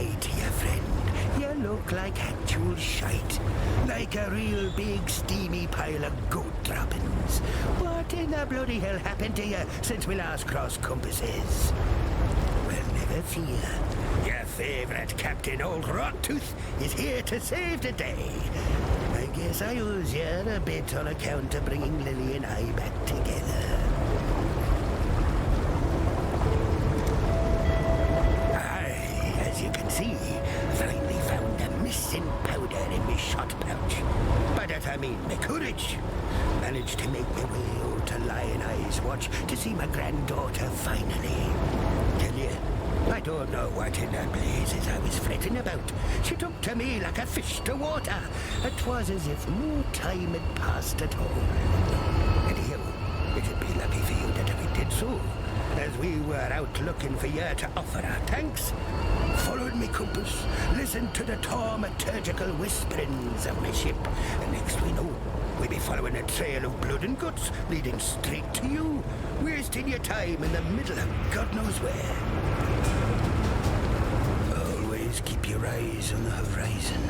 lie to you, friend. You look like actual shite. Like a real big steamy pile of goat droppings. What in the bloody hell happened to you since we last crossed compasses? Well, never fear. Your favourite Captain Old Rottooth is here to save the day. I guess I owes you a bit on account of bringing Lily and I back together. As you can see, finally found a missing powder in my shot pouch. By that I mean my courage. Managed to make my way over to Lion Eyes Watch to see my granddaughter finally. Tell you, I don't know what in the blazes I was fretting about. She took to me like a fish to water. It was as if no time had passed at all. Anyhow, it'd be lucky for you that we did so, as we were out looking for you to offer our thanks. Followed me compass, listened to the taumaturgical whisperings of my ship, and next we know, we'll be following a trail of blood and guts leading straight to you, wasting your time in the middle of God knows where. Always keep your eyes on the horizon.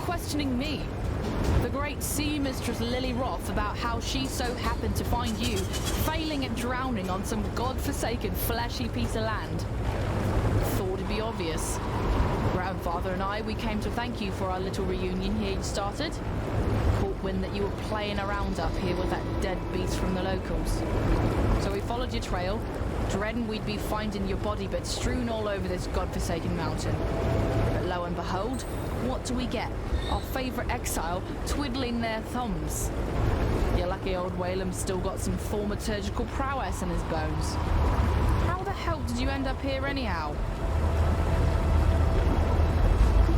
Questioning me, the great sea mistress Lily Roth, about how she so happened to find you failing at drowning on some god-forsaken fleshy piece of land. Thought it'd be obvious. Grandfather and I, we came to thank you for our little reunion here you started. Caught wind that you were playing around up here with that dead beast from the locals. So we followed your trail, dreading we'd be finding your body but strewn all over this god-forsaken mountain. But lo and behold, what do we get? Our favourite exile twiddling their thumbs. Your lucky old Whalem's still got some thaumaturgical prowess in his bones. How the hell did you end up here anyhow?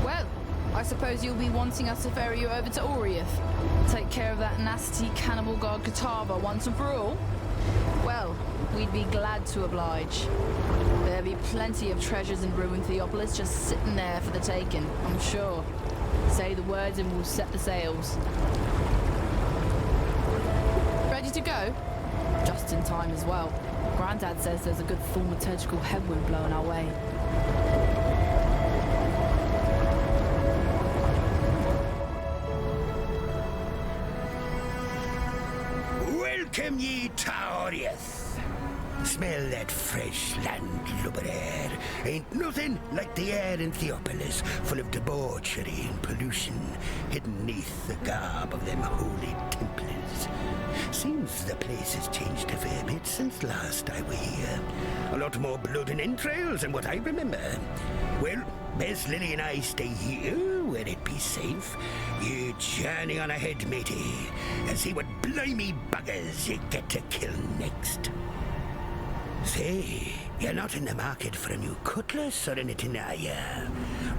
Well, I suppose you'll be wanting us to ferry you over to Oriath. Take care of that nasty cannibal god Kitava once and for all? Well, we'd be glad to oblige. There'll be plenty of treasures in ruined Theopolis just sitting there for the taking, I'm sure. Say the words and we'll set the sails. Ready to go? Just in time as well. Grandad says there's a good thaumaturgical headwind blowing our way. Welcome ye to Oriath. Smell that fresh landlubber air. Ain't nothing like the air in Theopolis, full of debauchery and pollution, hidden neath the garb of them holy Templars. Seems the place has changed a fair bit since last I were here. A lot more blood and entrails than what I remember. Well, best Lily and I stay here, where it be safe. You journey on ahead, matey, and see what blimey buggers you get to kill next. Say, you're not in the market for a new cutlass or anything, are you?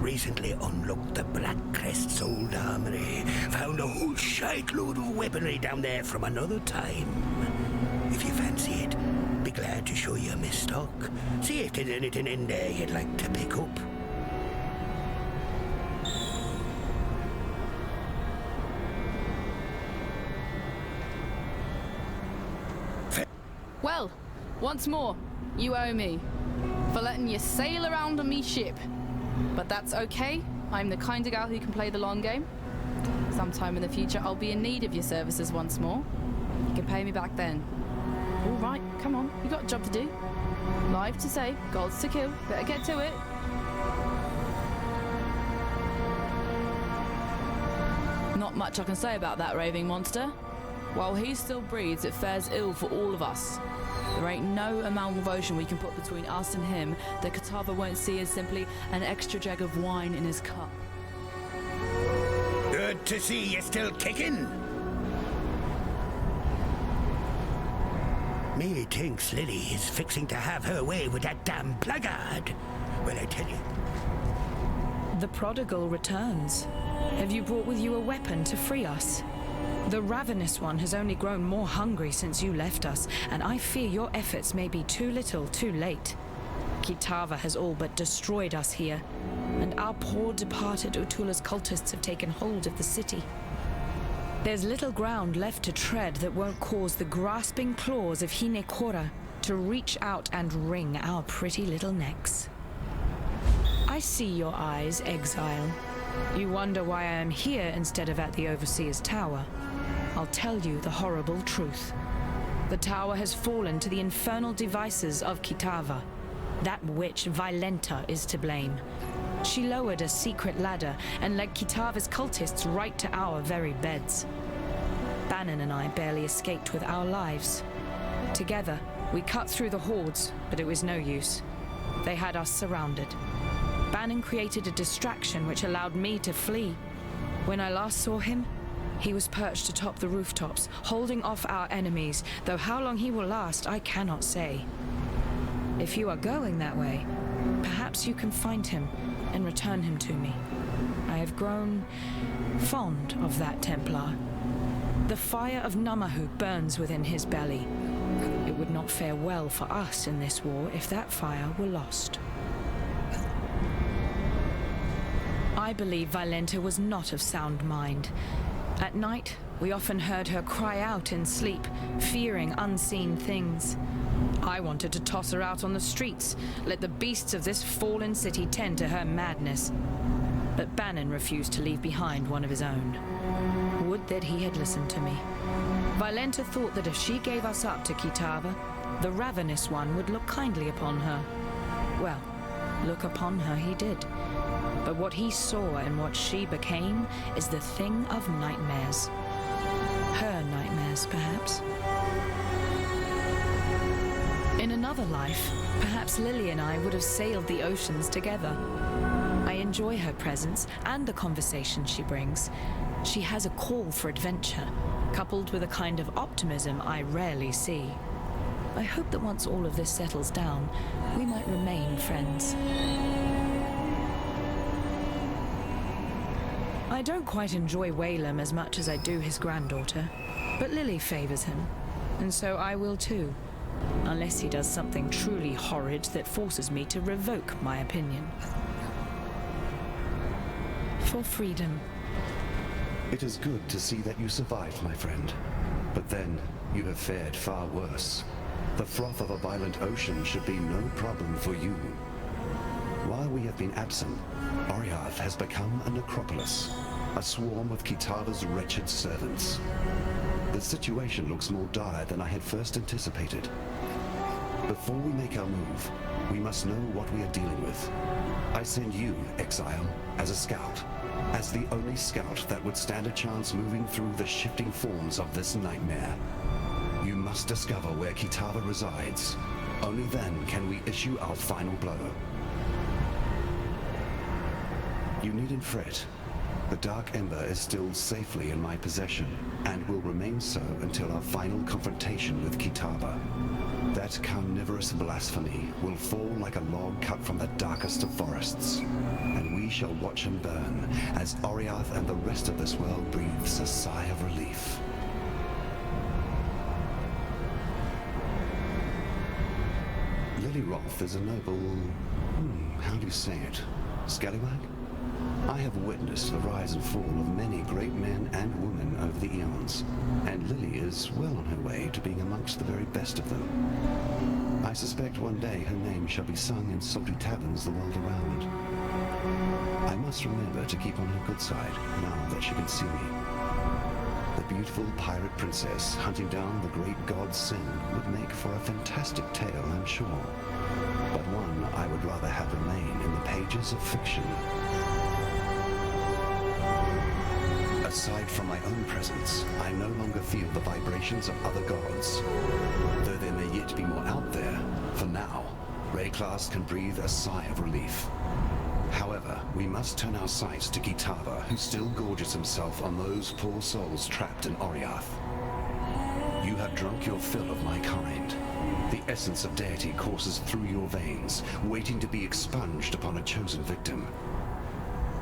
Recently unlocked the Black Crest's old armory. Found a whole shite-load of weaponry down there from another time. If you fancy it, be glad to show you my stock. See if there's anything in there you'd like to pick up. Well, once more, you owe me for letting you sail around on me ship. But that's okay. I'm the kind of gal who can play the long game. Sometime in the future, I'll be in need of your services once more. You can pay me back then. All right, come on. You got a job to do. Life to save, goals to kill. Better get to it. Not much I can say about that raving monster. While he still breathes, it fares ill for all of us. There ain't no amount of ocean we can put between us and him that Kitava won't see as simply an extra jug of wine in his cup. Good to see you still kicking. Me thinks Lily is fixing to have her way with that damn blackguard. Well, I tell you. The prodigal returns. Have you brought with you a weapon to free us? The ravenous one has only grown more hungry since you left us, and I fear your efforts may be too little, too late. Kitava has all but destroyed us here. and our poor departed Utula's cultists have taken hold of the city. There's little ground left to tread that won't cause the grasping claws of Hinekora to reach out and wring our pretty little necks. I see your eyes, exile. You wonder why I am here instead of at the Overseer's Tower. I'll tell you the horrible truth. The tower has fallen to the infernal devices of Kitava. That witch, Violenta, is to blame. She lowered a secret ladder and led Kitava's cultists right to our very beds. Bannon and I barely escaped with our lives. Together, we cut through the hordes, but it was no use. They had us surrounded. Bannon created a distraction which allowed me to flee. When I last saw him, he was perched atop the rooftops, holding off our enemies, though how long he will last, I cannot say. If you are going that way, perhaps you can find him and return him to me. I have grown fond of that Templar. The fire of Namahu burns within his belly. It would not fare well for us in this war if that fire were lost. I believe Violenta was not of sound mind. At night, we often heard her cry out in sleep, fearing unseen things. I wanted to toss her out on the streets, let the beasts of this fallen city tend to her madness. But Bannon refused to leave behind one of his own. Would that he had listened to me. Violenta thought that if she gave us up to Kitava, the Ravenous One would look kindly upon her. Well, look upon her he did. But what he saw and what she became is the thing of nightmares. Her nightmares, perhaps. In another life, perhaps Lily and I would have sailed the oceans together. I enjoy her presence and the conversation she brings. She has a call for adventure, coupled with a kind of optimism I rarely see. I hope that once all of this settles down, we might remain friends. I don't quite enjoy Whalem as much as I do his granddaughter, but Lily favors him, and so I will too, unless he does something truly horrid that forces me to revoke my opinion. For freedom. It is good to see that you survived, my friend. But then, you have fared far worse. The froth of a violent ocean should be no problem for you. While we have been absent, Oriath has become a necropolis, a swarm of Kitava's wretched servants. The situation looks more dire than I had first anticipated. Before we make our move, we must know what we are dealing with. I send you, Exile, as a scout. As the only scout that would stand a chance moving through the shifting forms of this nightmare. You must discover where Kitava resides. Only then can we issue our final blow. You needn't fret. The Dark Ember is still safely in my possession, and will remain so until our final confrontation with Kitava. That carnivorous blasphemy will fall like a log cut from the darkest of forests, and we shall watch him burn as Oriath and the rest of this world breathes a sigh of relief. Lily Roth is a noble... how do you say it? Scallywag? I have witnessed the rise and fall of many great men and women over the eons, and Lily is well on her way to being amongst the very best of them. I suspect one day her name shall be sung in sultry taverns the world around. I must remember to keep on her good side, now that she can see me. The beautiful pirate princess hunting down the great god Sin would make for a fantastic tale, I'm sure, but one I would rather have remain in the pages of fiction. Aside from my own presence, I no longer feel the vibrations of other gods. Though there may yet be more out there, for now, Rayclass can breathe a sigh of relief. However, we must turn our sights to Kitava, who still gorges himself on those poor souls trapped in Oriath. You have drunk your fill of my kind. The essence of deity courses through your veins, waiting to be expunged upon a chosen victim.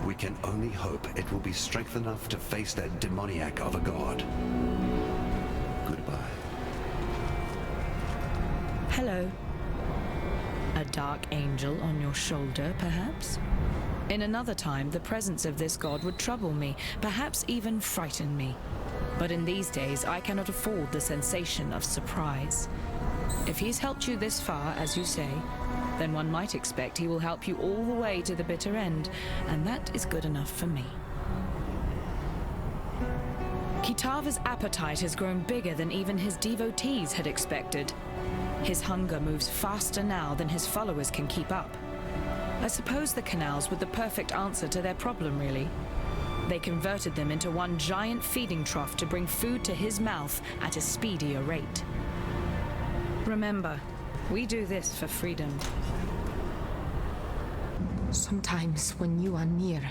We can only hope it will be strength enough to face that demoniac of a god. Goodbye. Hello. A dark angel on your shoulder, perhaps? In another time, the presence of this god would trouble me, perhaps even frighten me. But in these days, I cannot afford the sensation of surprise. If he's helped you this far, as you say, then one might expect he will help you all the way to the bitter end, and that is good enough for me. Kitava's appetite has grown bigger than even his devotees had expected. His hunger moves faster now than his followers can keep up. I suppose the canals were the perfect answer to their problem, really. They converted them into one giant feeding trough to bring food to his mouth at a speedier rate. Remember, we do this for freedom. Sometimes when you are near,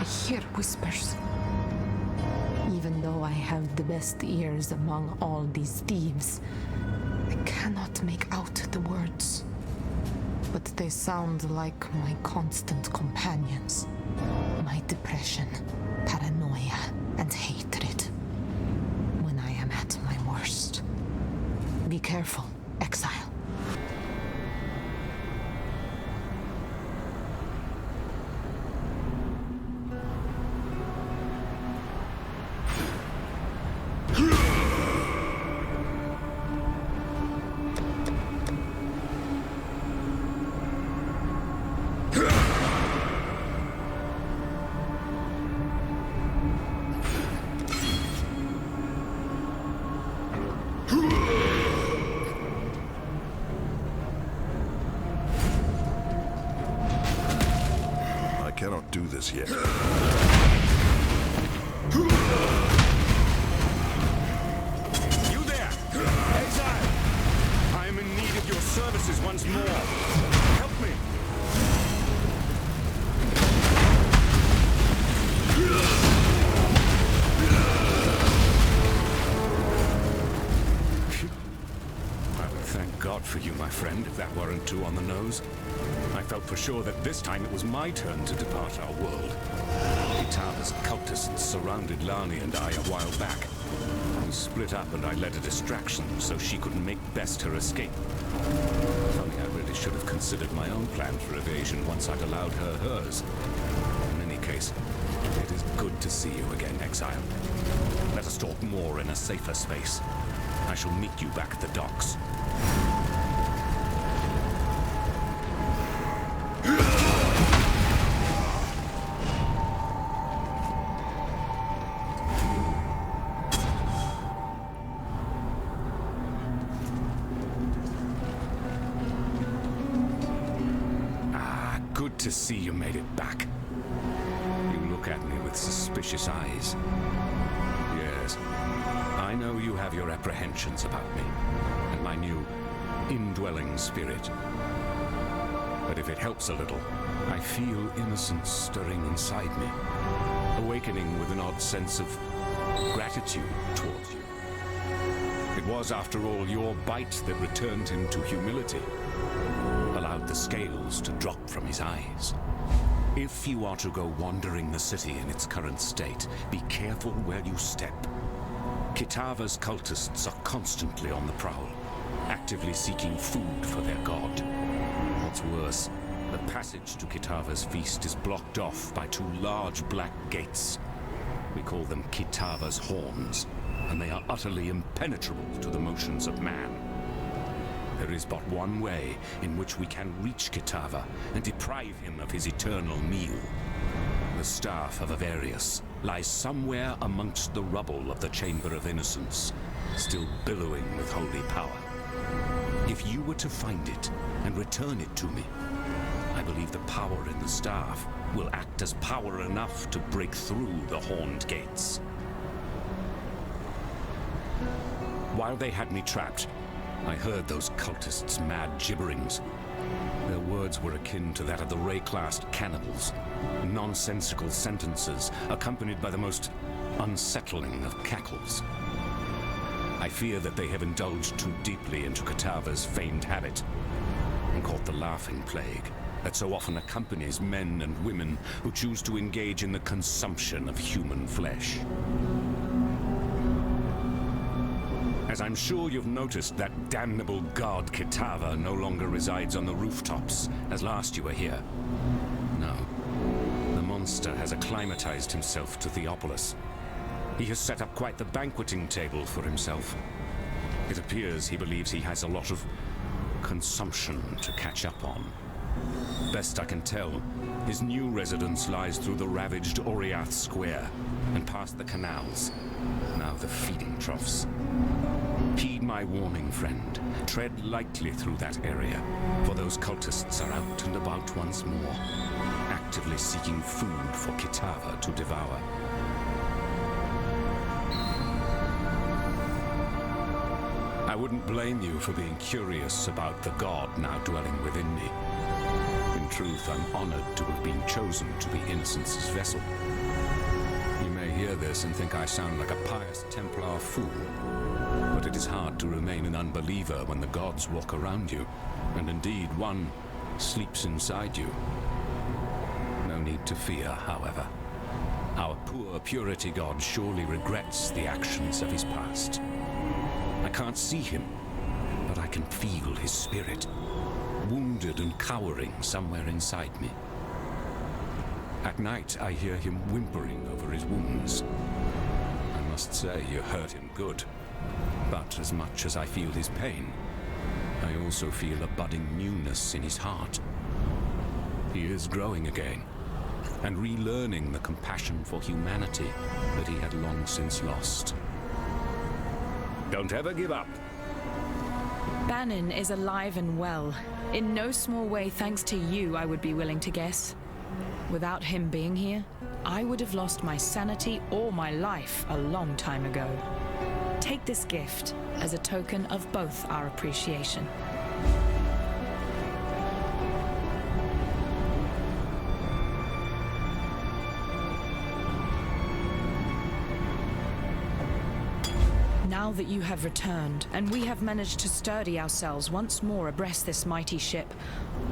I hear whispers. Even though I have the best ears among all these thieves, I cannot make out the words. But they sound like my constant companions. My depression, paranoia, and hatred. When I am at my worst. Be careful, exile. Cannot do this yet. You there! Exile! I am in need of your services once more. Help me! I would thank God for you, my friend, if that weren't too on the nose. I felt for sure that this time it was my turn to depart our world. Kitava's cultists surrounded Lani and I a while back. We split up and I led a distraction so she could make best her escape. Funny, I really should have considered my own plan for evasion once I'd allowed her hers. In any case, it is good to see you again, Exile. Let us talk more in a safer space. I shall meet you back at the docks. Good to see you made it back. You look at me with suspicious eyes. Yes, I know you have your apprehensions about me and my new indwelling spirit. But if it helps a little, I feel innocence stirring inside me, awakening with an odd sense of gratitude towards you. It was, after all, your bite that returned him to humility, allowed the scales to drop from his eyes. If you are to go wandering the city in its current state, be careful where you step. Kitava's cultists are constantly on the prowl, actively seeking food for their god. What's worse, the passage to Kitava's feast is blocked off by two large black gates. We call them Kitava's horns, and they are utterly impenetrable to the motions of man. There is but one way in which we can reach Kitava and deprive him of his eternal meal. The staff of Avarius lies somewhere amongst the rubble of the Chamber of Innocence, still billowing with holy power. If you were to find it and return it to me, I believe the power in the staff will act as power enough to break through the horned gates. While they had me trapped, I heard those cultists' mad gibberings. Their words were akin to that of the Ray-classed cannibals. Nonsensical sentences accompanied by the most unsettling of cackles. I fear that they have indulged too deeply into Kitava's feigned habit and caught the laughing plague that so often accompanies men and women who choose to engage in the consumption of human flesh. as I'm sure you've noticed, that damnable god Kitava no longer resides on the rooftops, as last you were here. No. The monster has acclimatized himself to Theopolis. He has set up quite the banqueting table for himself. It appears he believes he has a lot of consumption to catch up on. Best I can tell, his new residence lies through the ravaged Oriath Square and past the canals, now the feeding troughs. Heed my warning, friend. Tread lightly through that area, for those cultists are out and about once more, actively seeking food for Kitava to devour. I wouldn't blame you for being curious about the god now dwelling within me. In truth, I'm honored to have been chosen to be Innocence's vessel. You may hear this and think I sound like a pious Templar fool, but it is hard to remain an unbeliever when the gods walk around you, and indeed one sleeps inside you. No need to fear, however. Our poor purity god surely regrets the actions of his past. I can't see him, but I can feel his spirit, wounded and cowering somewhere inside me. At night, I hear him whimpering over his wounds. I must say, you hurt him good. But as much as I feel his pain, I also feel a budding newness in his heart. He is growing again, and relearning the compassion for humanity that he had long since lost. Don't ever give up. Bannon is alive and well. In no small way thanks to you, I would be willing to guess. Without him being here, I would have lost my sanity or my life a long time ago. Take this gift as a token of both our appreciation. Now that you have returned, and we have managed to sturdy ourselves once more abreast this mighty ship,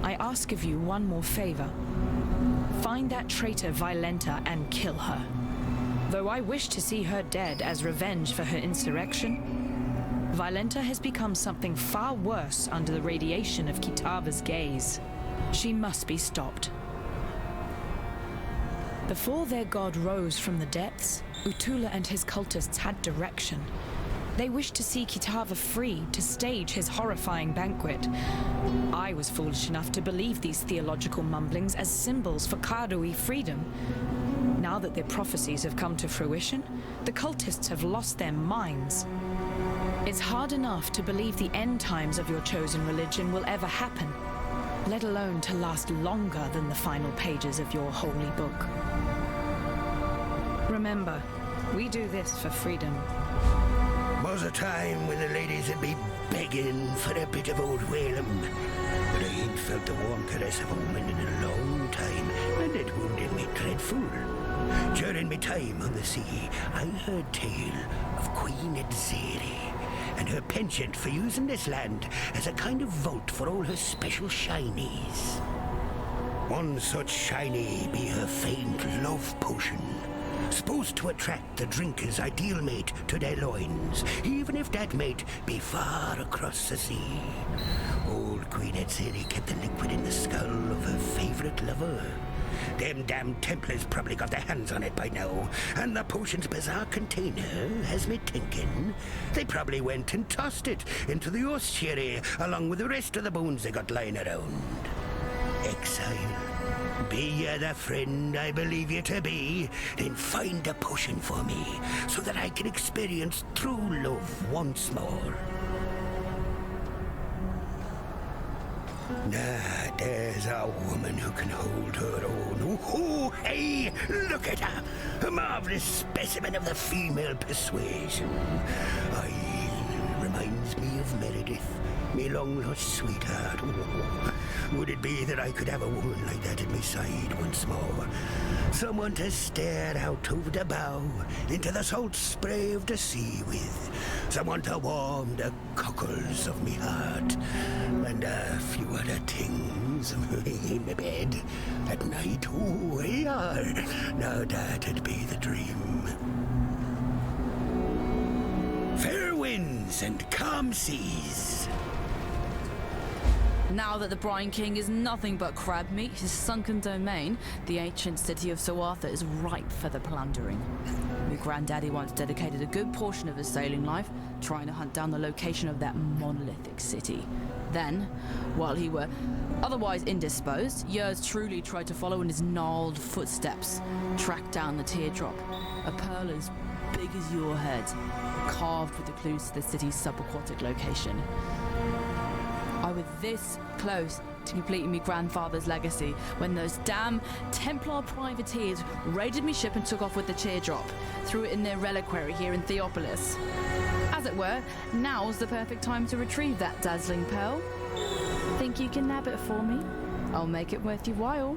I ask of you one more favor. Find that traitor Violenta and kill her. Though I wish to see her dead as revenge for her insurrection, Violenta has become something far worse under the radiation of Kitava's gaze. She must be stopped. Before their god rose from the depths, Utula and his cultists had direction. They wished to see Kitava free to stage his horrifying banquet. I was foolish enough to believe these theological mumblings as symbols for Kadui freedom. Now that their prophecies have come to fruition, the cultists have lost their minds. It's hard enough to believe the end times of your chosen religion will ever happen, let alone to last longer than the final pages of your holy book. Remember, we do this for freedom. Was a time when the ladies would be begging for a bit of old Whalem, but I ain't felt the warm caress of a woman in a long time, and it wounded me dreadful. During my time on the sea, I heard tale of Queen Edzeri and her penchant for using this land as a kind of vault for all her special shinies. One such shiny be her famed love potion, supposed to attract the drinker's ideal mate to their loins, even if that mate be far across the sea. Old Queen Edzeri kept the liquid in the skull of her favorite lover. Them damn Templars probably got their hands on it by now, and the potion's bizarre container has me thinking they probably went and tossed it into the ossuary along with the rest of the bones they got lying around. Exile, be ye the friend I believe you to be, then find a potion for me so that I can experience true love once more. Nah, there's a woman who can hold her own. Oh, hey, look at her! A marvelous specimen of the female persuasion. Reminds me of Meredith, me long-lost sweetheart. Oh, would it be that I could have a woman like that at my side once more? Someone to stare out over the bow into the salt spray of the sea with. Someone to warm the cockles of me heart. And a few other things in my bed at night. Oh, yeah. Now that'd be the dream. Fair wind! winds and calm seas. Now that the Brine King is nothing but crab meat, his sunken domain, the ancient city of Soartha is ripe for the plundering. My granddaddy once dedicated a good portion of his sailing life trying to hunt down the location of that monolithic city. Then, while he were otherwise indisposed, yours truly tried to follow in his gnarled footsteps, track down the teardrop, a pearl as big as your head, carved with the clues to the city's subaquatic location. I was this close to completing my grandfather's legacy when those damn Templar privateers raided me ship and took off with the teardrop, threw it in their reliquary here in Theopolis. As it were, now's the perfect time to retrieve that dazzling pearl. Think you can nab it for me? I'll make it worth your while.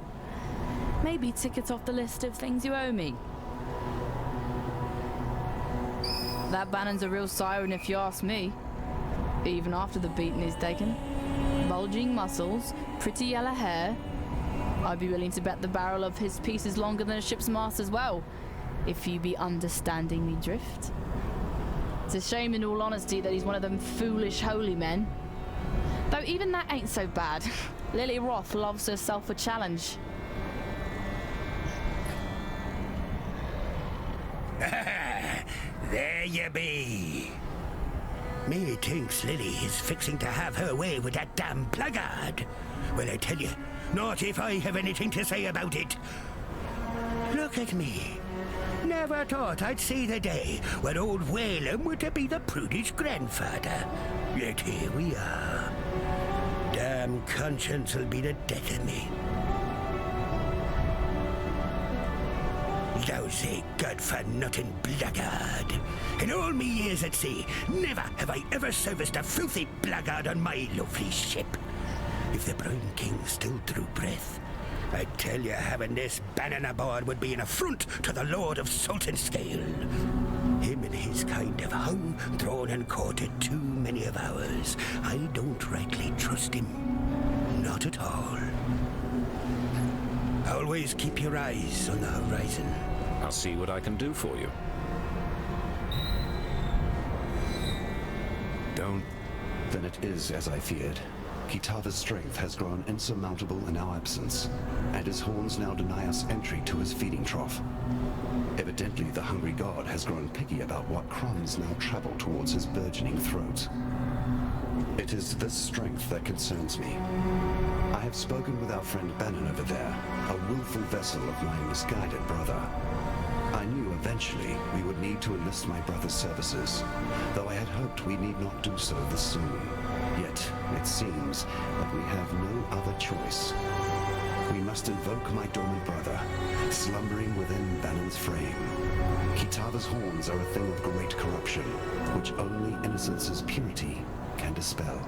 Maybe tick it off the list of things you owe me. That Bannon's a real siren if you ask me. Even after the beating he's taken. Bulging muscles, pretty yellow hair. I'd be willing to bet the barrel of his piece is longer than a ship's mast as well, if you be understanding me drift. It's a shame in all honesty that he's one of them foolish holy men. Though even that ain't so bad. Lily Roth loves herself a challenge. There you be. Me thinks Lily is fixing to have her way with that damn blackguard. Well, I tell you, not if I have anything to say about it. Look at me. Never thought I'd see the day when old Whalem were to be the prudish grandfather. Yet here we are. Damn conscience will be the death of me. Lousy, good-for-nothing blackguard. In all me years at sea, never have I ever serviced a filthy blackguard on my lovely ship. If the Brine King still drew breath, I tell you, having this Bannon aboard would be an affront to the Lord of Salt and Scale. Him and his kind have hung, drawn, and courted too many of ours. I don't rightly trust him. Not at all. Always keep your eyes on the horizon. I'll see what I can do for you. Don't... Then it is as I feared. Kitava's strength has grown insurmountable in our absence, and his horns now deny us entry to his feeding trough. Evidently, the hungry god has grown picky about what crumbs now travel towards his burgeoning throat. It is this strength that concerns me. I have spoken with our friend Bannon over there, a willful vessel of my misguided brother. I knew eventually we would need to enlist my brother's services, though I had hoped we need not do so this soon. Yet, it seems that we have no other choice. We must invoke my dormant brother, slumbering within Bannon's frame. Kitava's horns are a thing of great corruption, which only innocence's purity can dispel.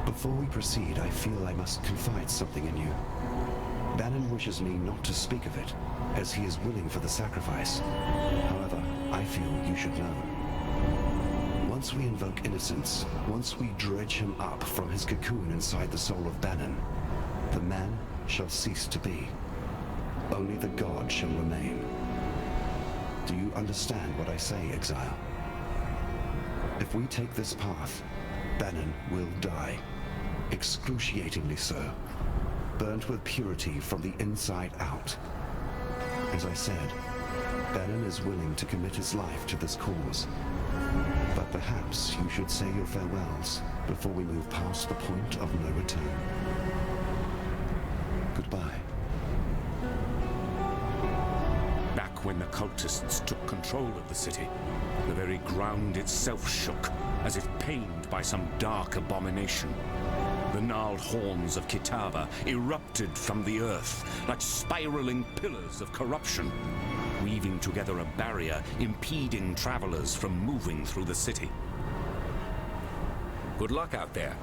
Before we proceed, I feel I must confide something in you. Bannon wishes me not to speak of it, as he is willing for the sacrifice. However, I feel you should know. Once we invoke innocence, once we dredge him up from his cocoon inside the soul of Bannon, the man shall cease to be. Only the god shall remain. Do you understand what I say, Exile? If we take this path, Bannon will die. Excruciatingly so. Burnt with purity from the inside out. As I said, Bannon is willing to commit his life to this cause. But perhaps you should say your farewells before we move past the point of no return. Goodbye. Back when the cultists took control of the city, the very ground itself shook, as if pained by some dark abomination. The gnarled horns of Kitava erupted from the earth like spiraling pillars of corruption, weaving together a barrier impeding travelers from moving through the city. Good luck out there.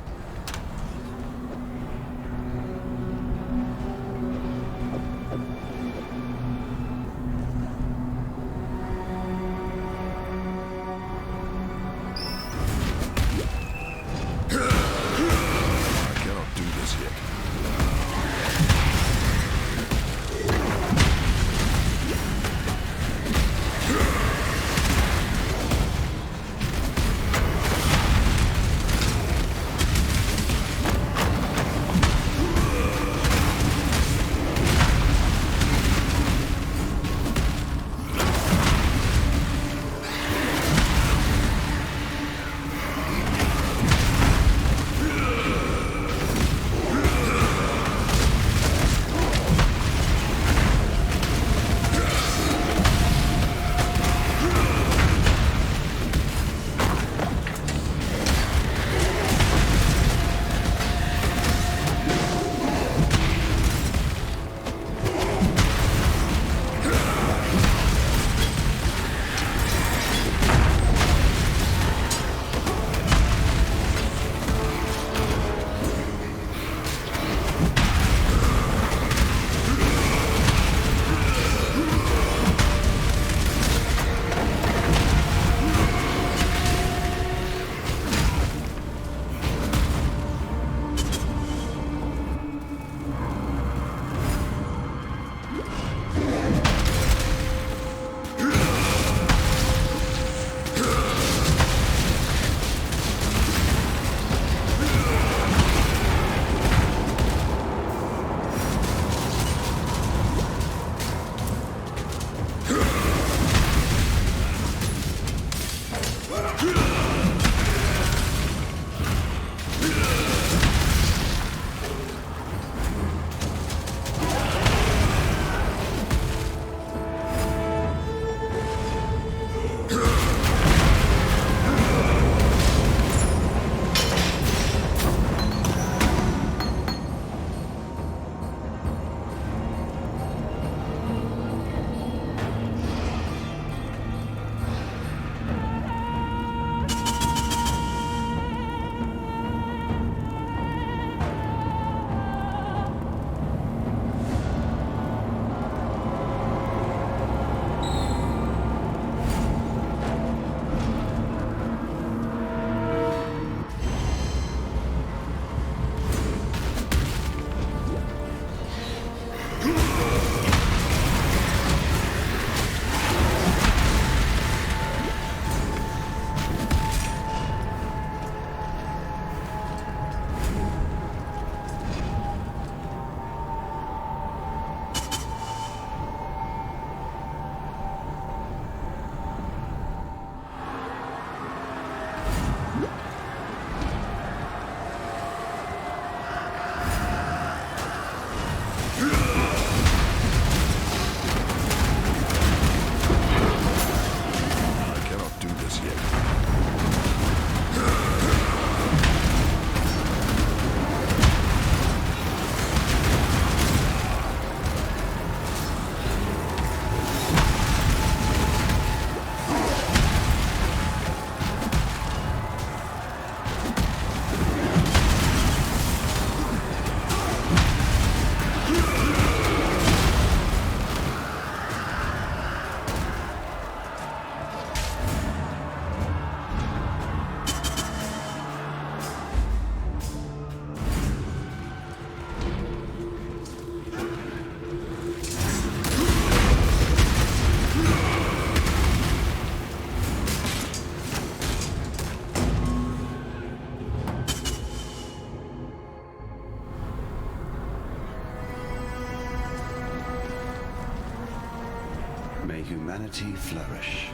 humanity flourish.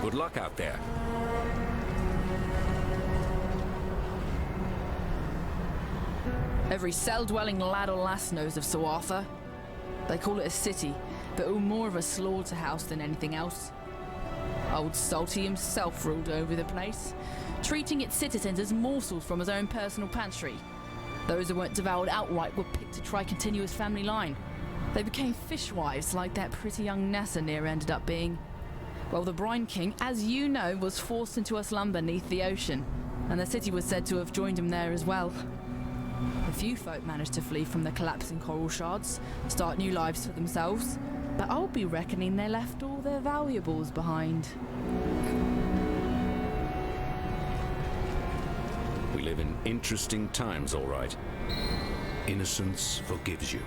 Good luck out there. Every cell-dwelling lad or lass knows of Sir Arthur. They call it a city, but it was more of a slaughterhouse than anything else. Old Salty himself ruled over the place, treating its citizens as morsels from his own personal pantry. Those who weren't devoured outright were picked to try continue his family line. They became fishwives like that pretty young Nessa near ended up being. Well, the Brine King, as you know, was forced into a slumber beneath the ocean, and the city was said to have joined him there as well. A few folk managed to flee from the collapsing coral shards, start new lives for themselves, but I'll be reckoning they left all their valuables behind. We live in interesting times, all right. Innocence forgives you.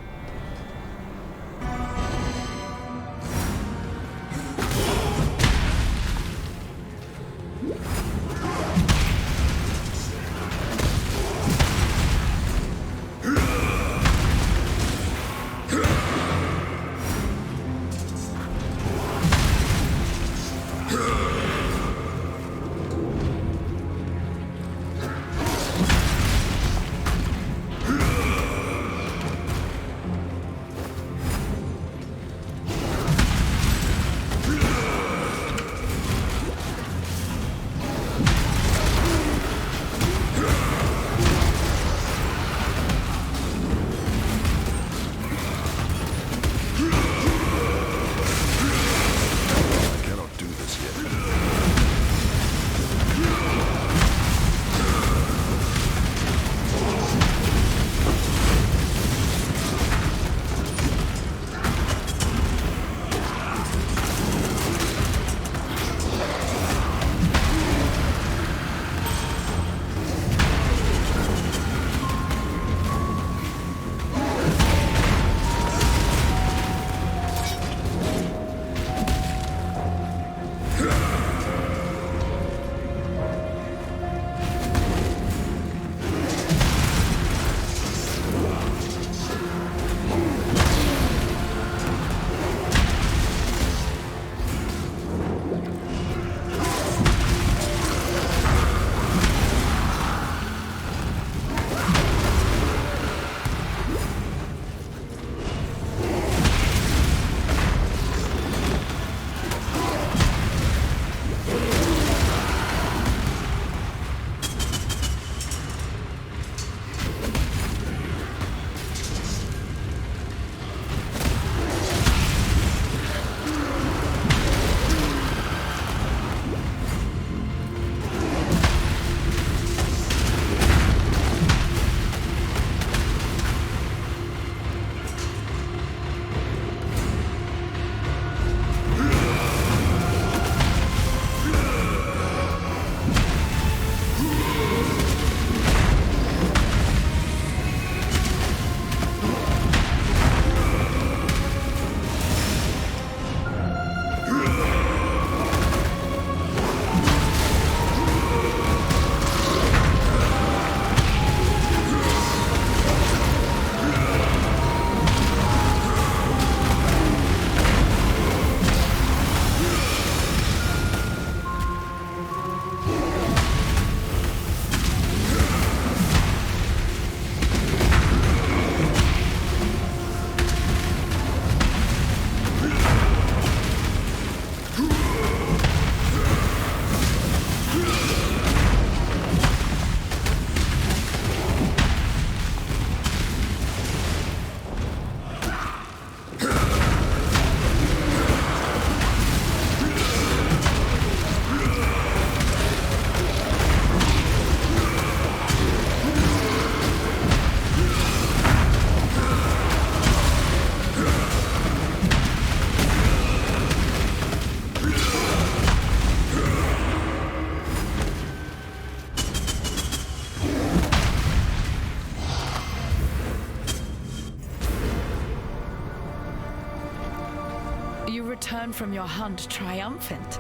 You return from your hunt triumphant.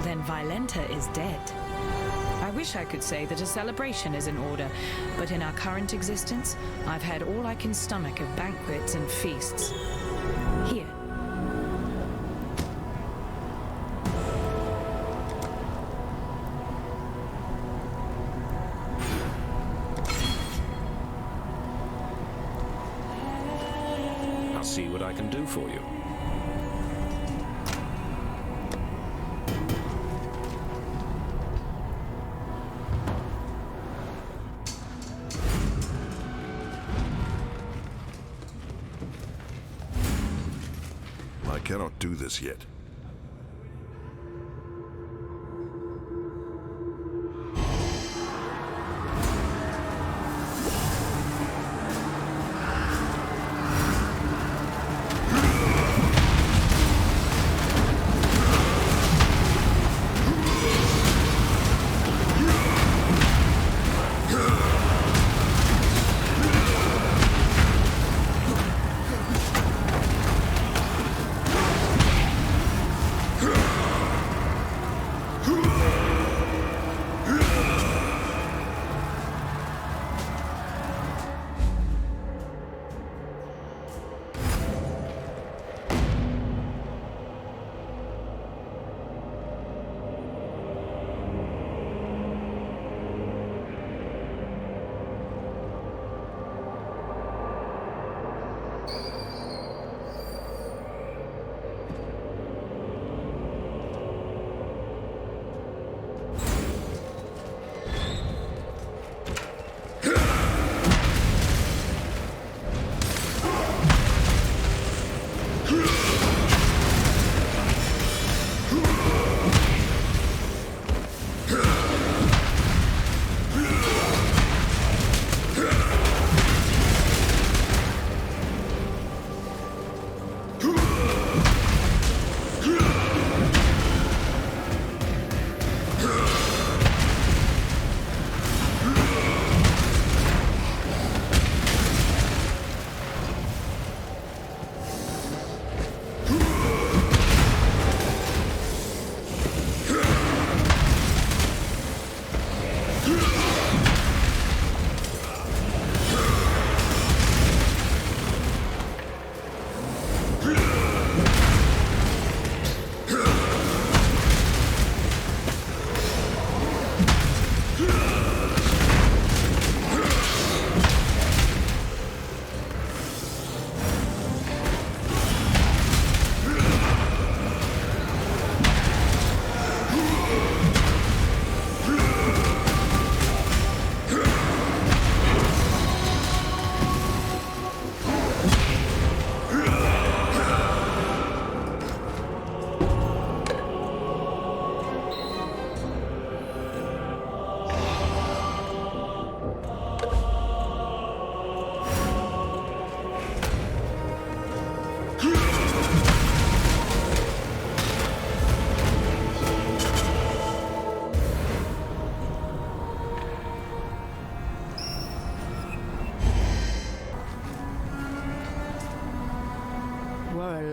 Then Violenta is dead. I wish I could say that a celebration is in order, but in our current existence, I've had all I can stomach of banquets and feasts. Here, I'll see what I can do for you. I cannot do this yet.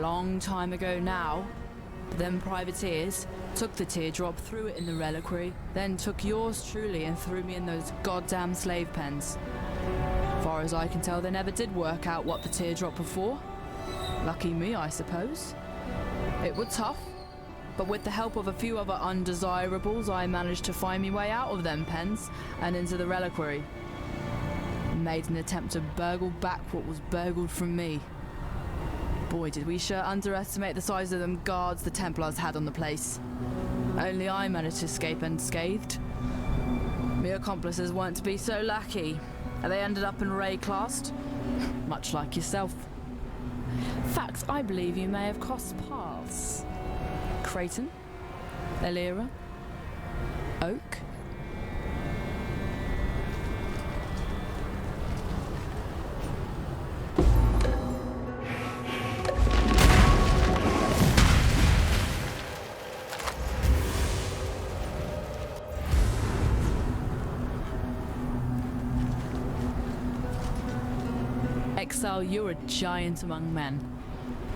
Long time ago now, them privateers took the teardrop, threw it in the reliquary, then took yours truly and threw me in those goddamn slave pens. Far as I can tell, they never did work out what the teardrop was for. Lucky me, I suppose. It was tough, but with the help of a few other undesirables, I managed to find me way out of them pens and into the reliquary. Made an attempt to burgle back what was burgled from me. Boy, did we sure underestimate the size of them guards the Templars had on the place. Only I managed to escape unscathed. My accomplices weren't to be so lucky. They ended up in Ray-classed, much like yourself. Fact, I believe you may have crossed paths. Creighton? Elira? Oak? Exile, you're a giant among men.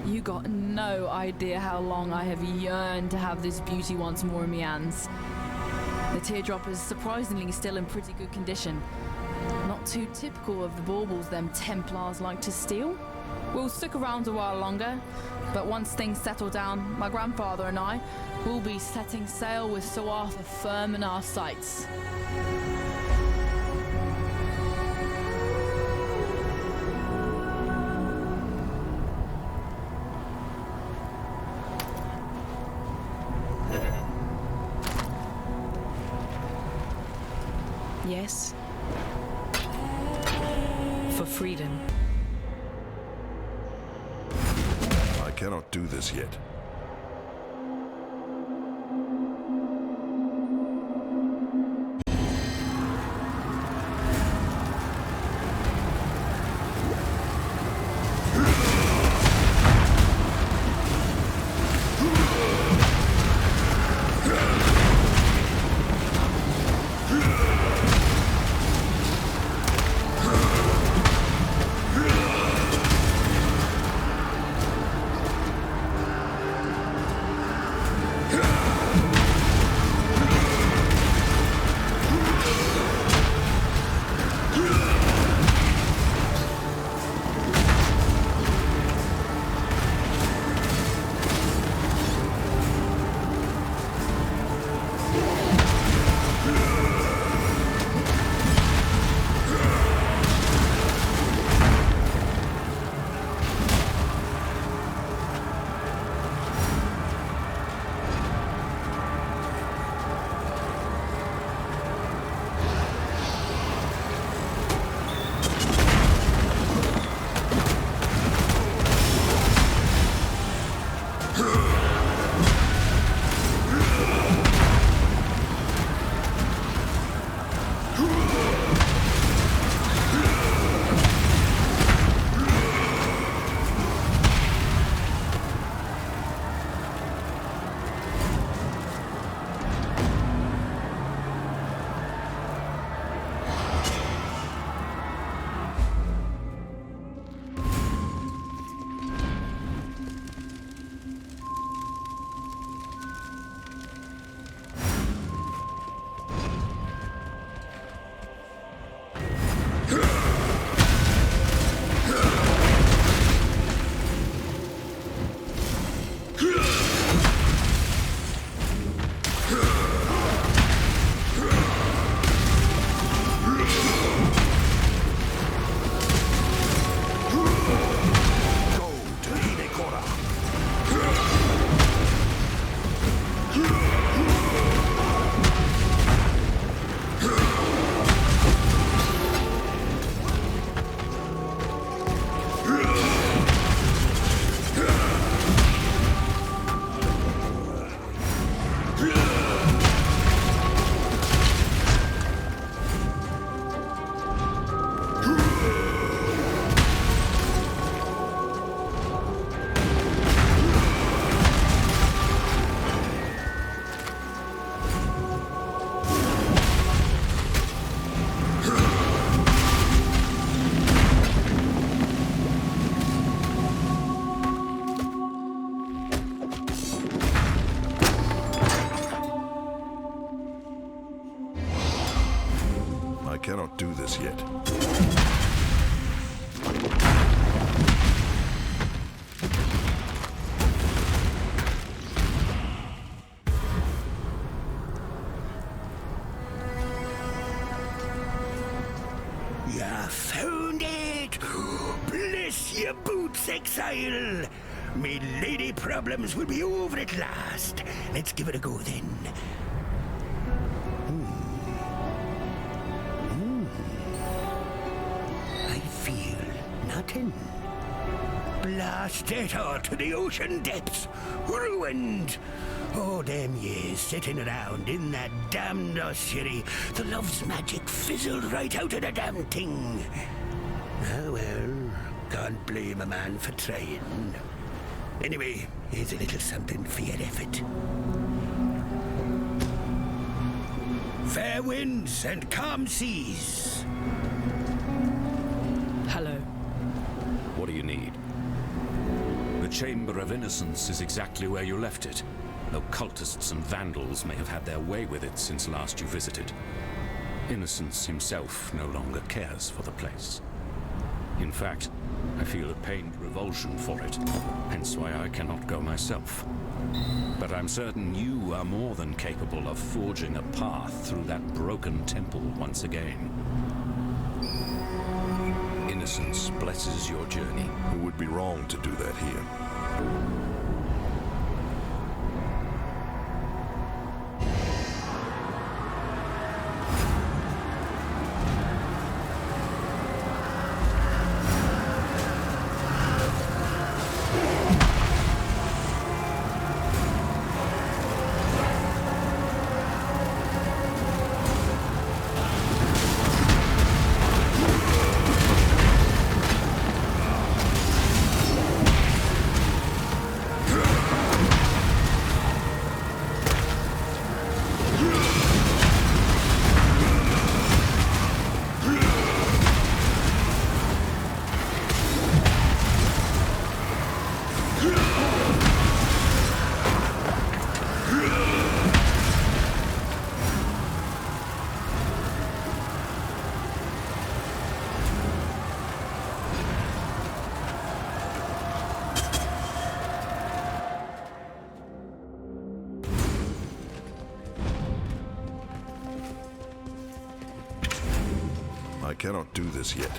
You got no idea how long I have yearned to have this beauty once more in my hands. The teardrop is surprisingly still in pretty good condition. Not too typical of the baubles them Templars like to steal. We'll stick around a while longer, but once things settle down, my grandfather and I will be setting sail with Sir Arthur firm in our sights. Yes? For freedom. I cannot do this yet. cannot do this yet. Ya found it! Bless your boots, exile! Me lady problems will be over at last. Let's give it a go then. I feel nothing. Blast it all to the ocean depths. Ruined. All them years sitting around in that damned ossuary, the love's magic fizzled right out of the damn thing. Ah well, can't blame a man for trying. Anyway, here's a little something for your effort. Fair winds and calm seas. Hello. What do you need? The Chamber of Innocence is exactly where you left it, though cultists and vandals may have had their way with it since last you visited. Innocence himself no longer cares for the place. In fact, I feel a pained revulsion for it, hence why I cannot go myself. But I'm certain you are more than capable of forging a path through that broken temple once again. Innocence blesses your journey. It would be wrong to do that here. cannot do this yet.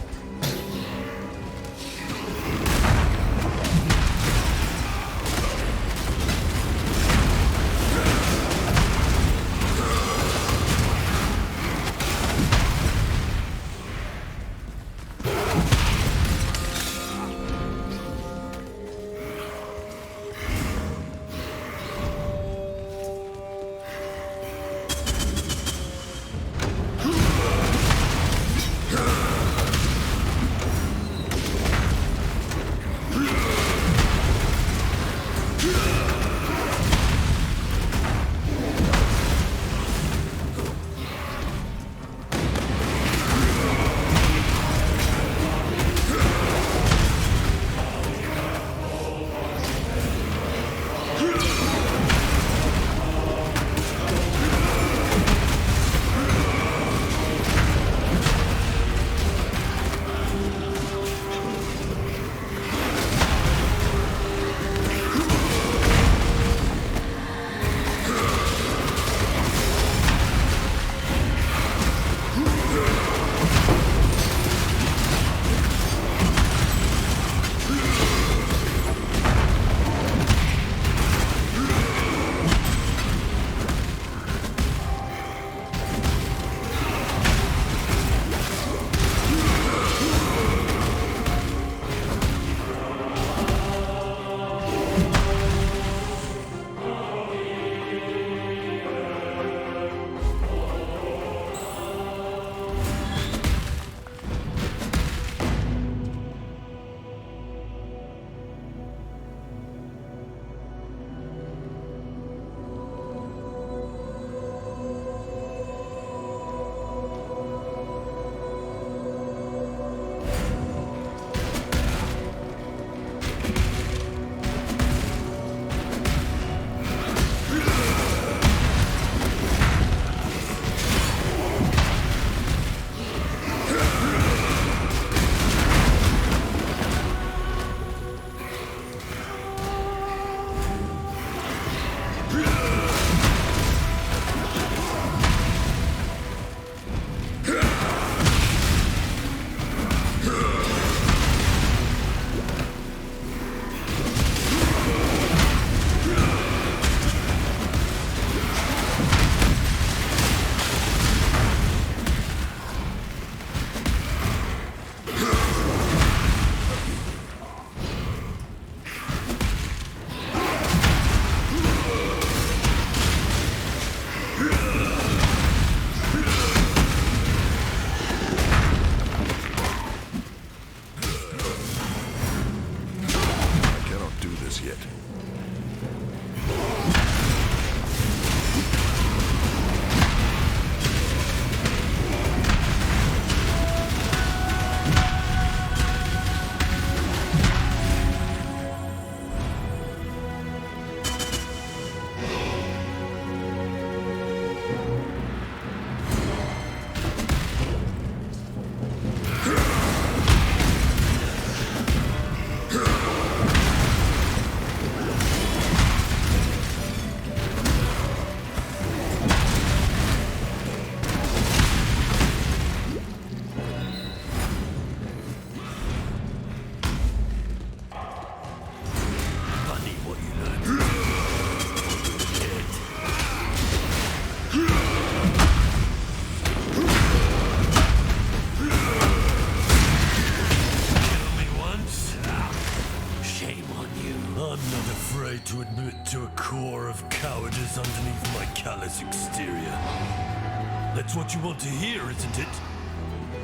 That's what you want to hear, isn't it?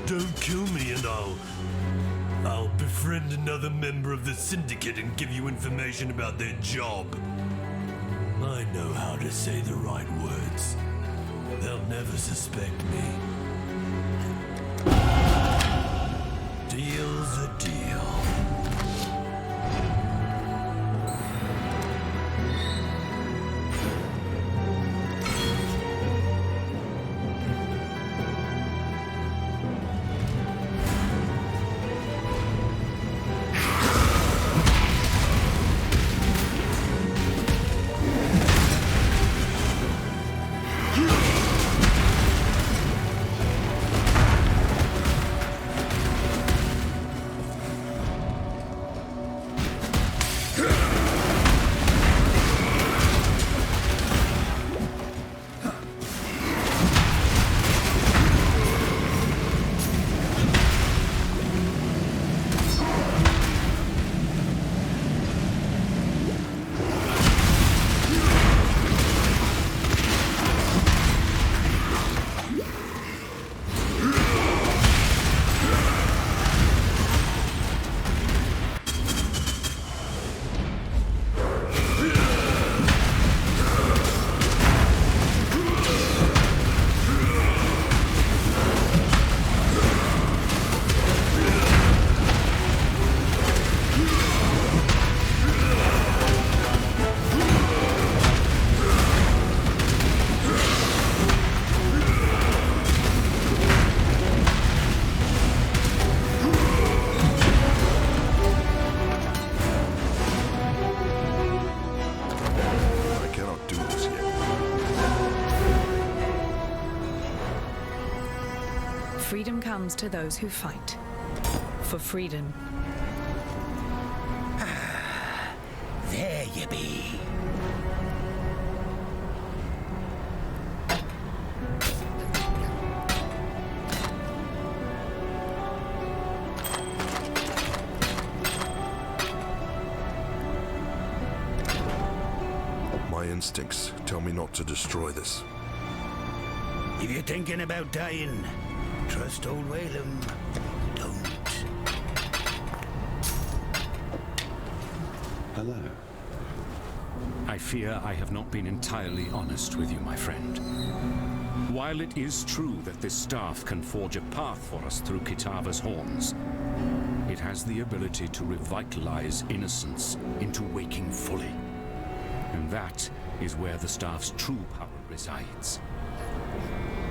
Don't kill me and I'll befriend another member of the Syndicate and give you information about their job. I know how to say the right words. They'll never suspect me. Deal's a deal. comes to those who fight. For freedom. There you be. My instincts tell me not to destroy this. If you're thinking about dying, trust old Whalem. Don't. Hello. I fear I have not been entirely honest with you, my friend. While it is true that this staff can forge a path for us through Kitava's horns, it has the ability to revitalize innocence into waking fully. And that is where the staff's true power resides.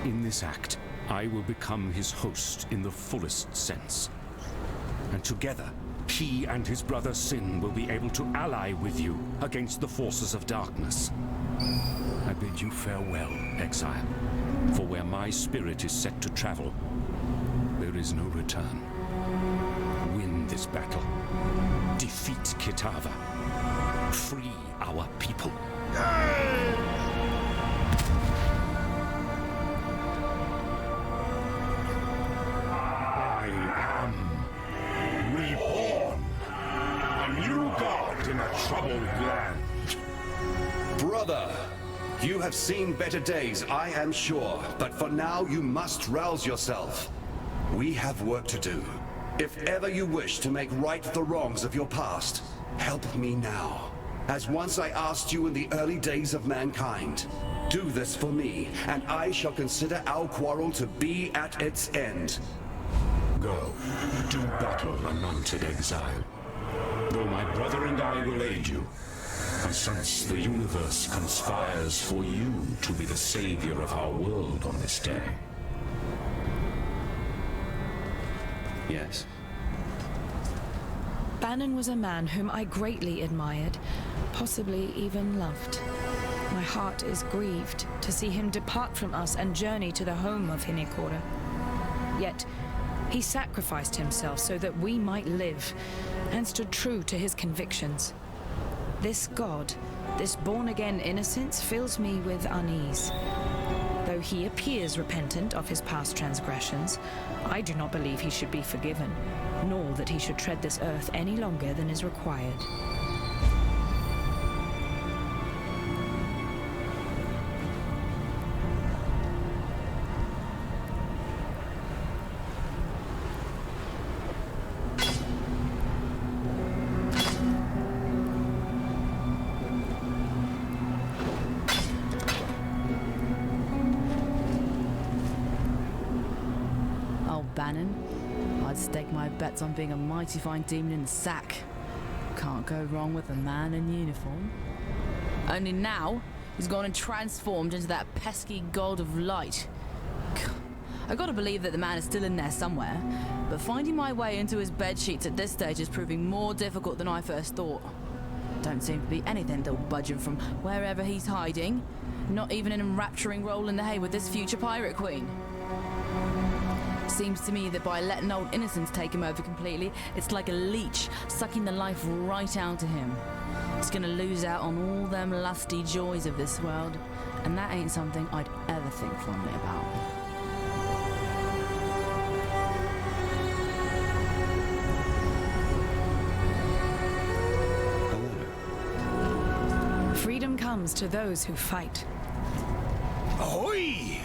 In this act, I will become his host in the fullest sense. And together, he and his brother Sin will be able to ally with you against the forces of darkness. I bid you farewell, exile, for where my spirit is set to travel, there is no return. Win this battle. Defeat Kitava. Free our people. I am reborn. A new god in a troubled land. Brother, you have seen better days, I am sure. But for now, you must rouse yourself. We have work to do. If ever you wish to make right the wrongs of your past, help me now. As once I asked you in the early days of mankind. Do this for me, and I shall consider our quarrel to be at its end. Go, do battle, anointed exile. Though my brother and I will aid you, I sense the universe conspires for you to be the savior of our world on this day. Yes. Bannon was a man whom I greatly admired, possibly even loved. My heart is grieved to see him depart from us and journey to the home of Hinekora. Yet, he sacrificed himself so that we might live, and stood true to his convictions. This god, this born-again innocence, fills me with unease. Though he appears repentant of his past transgressions, I do not believe he should be forgiven, nor that he should tread this earth any longer than is required. Bannon, I'd stake my bets on being a mighty fine demon in the sack. Can't go wrong with a man in uniform. Only now, he's gone and transformed into that pesky god of light. I gotta believe that the man is still in there somewhere, but finding my way into his bedsheets at this stage is proving more difficult than I first thought. Don't seem to be anything that'll budge him from wherever he's hiding. Not even an enrapturing roll in the hay with this future pirate queen. Seems to me that by letting old innocence take him over completely, it's like a leech sucking the life right out of him. He's gonna lose out on all them lusty joys of this world, and that ain't something I'd ever think fondly about. Freedom comes to those who fight. Ahoy!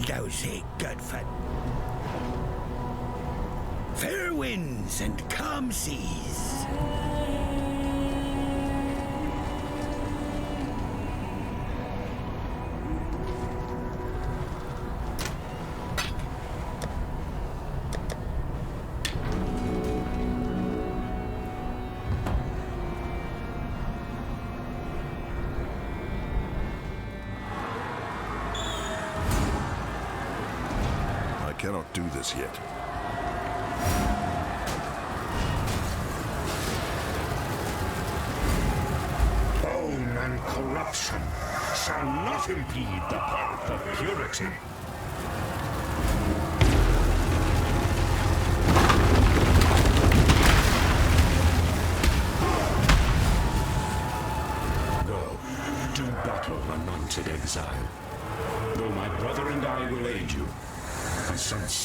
Thou say Godfat. Fair winds and calm seas. I cannot do this yet. Bone and corruption shall not impede the path of purity.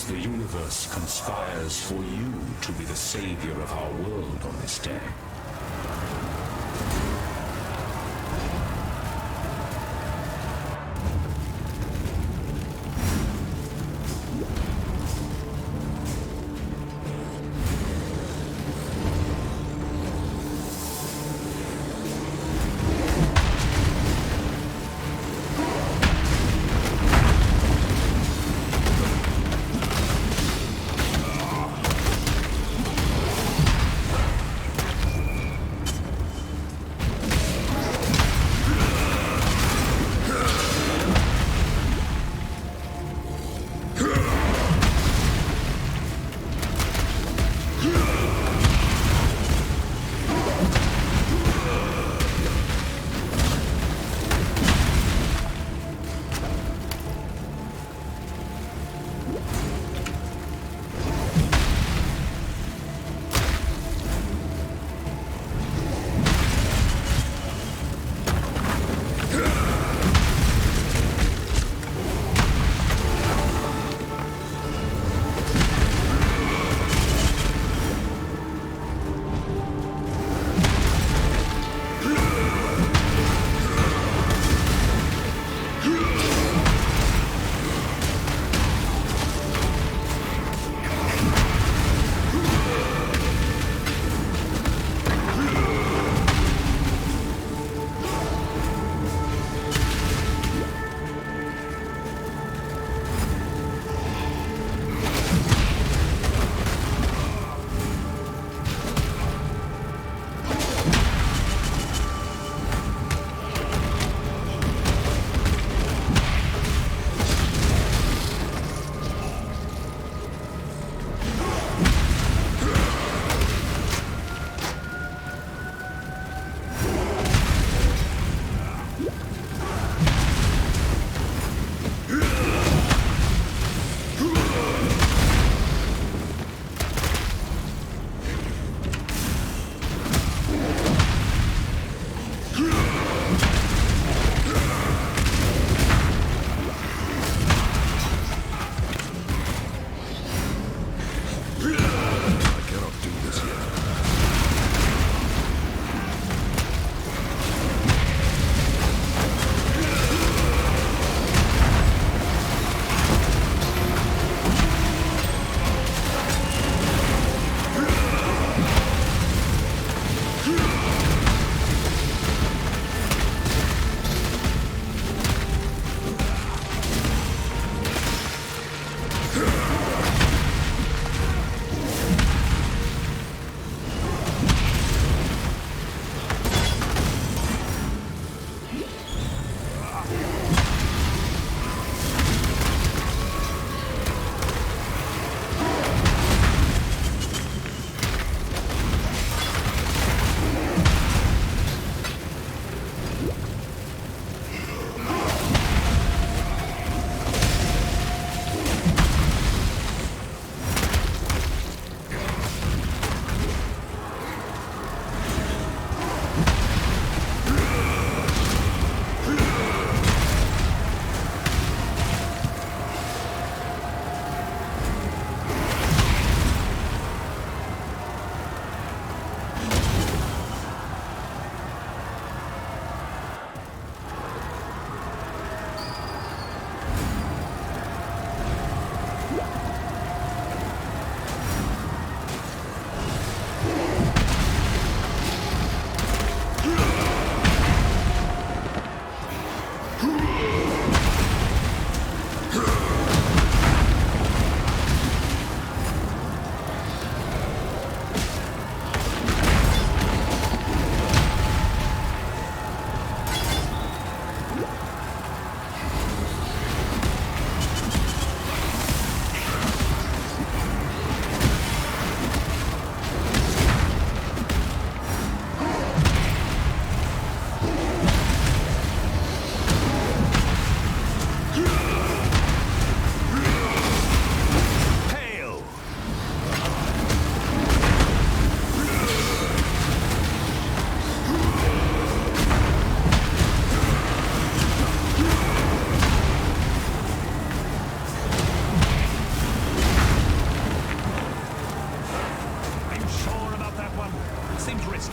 The universe conspires for you to be the savior of our world on this day.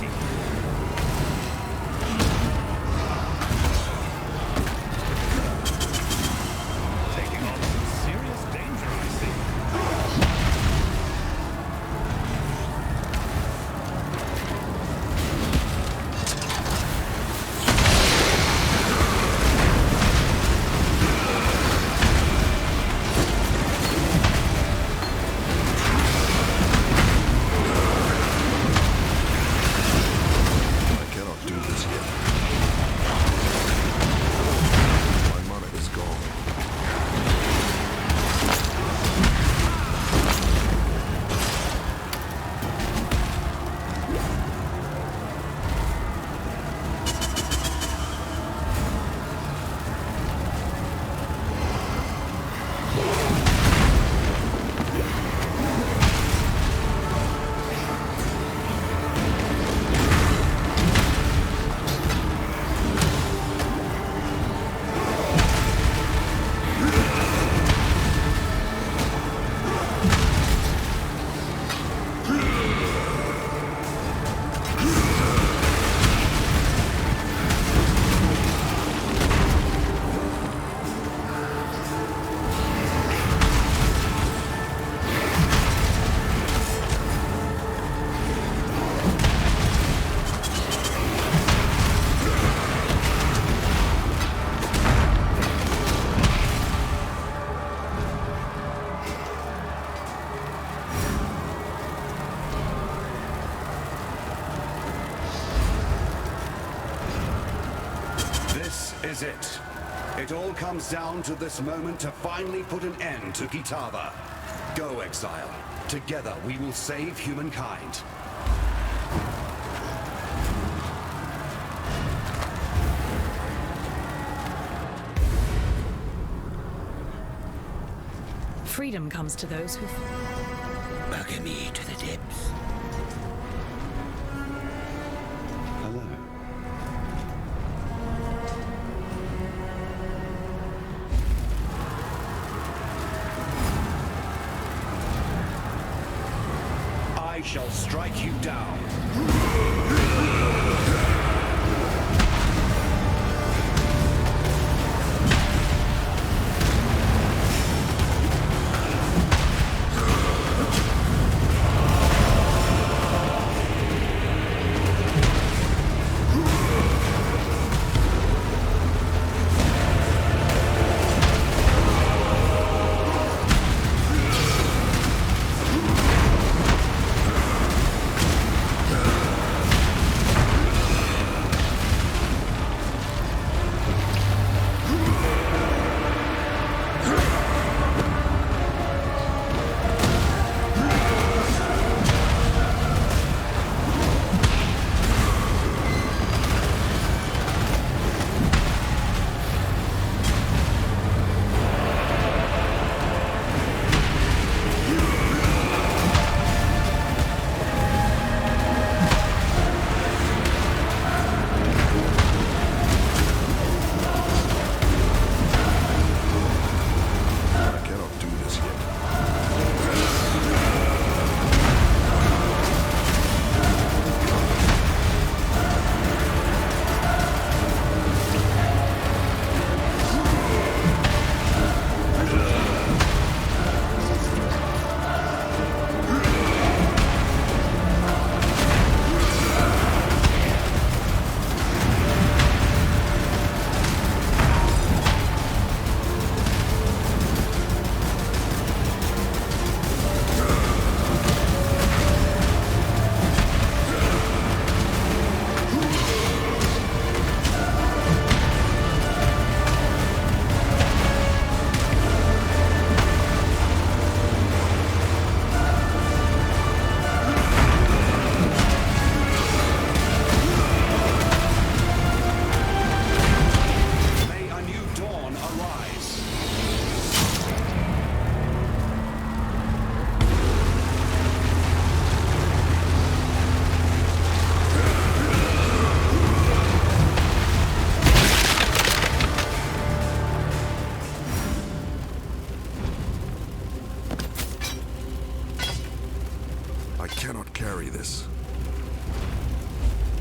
risky. Taking on some serious danger, I see. I cannot do this yet. My mana is gone. This is it. It all comes down to this moment to finally put an end to Kitava. Go, exile. Together we will save humankind. Freedom comes to those who... Bugger me to the depths. Hello. I shall strike you down.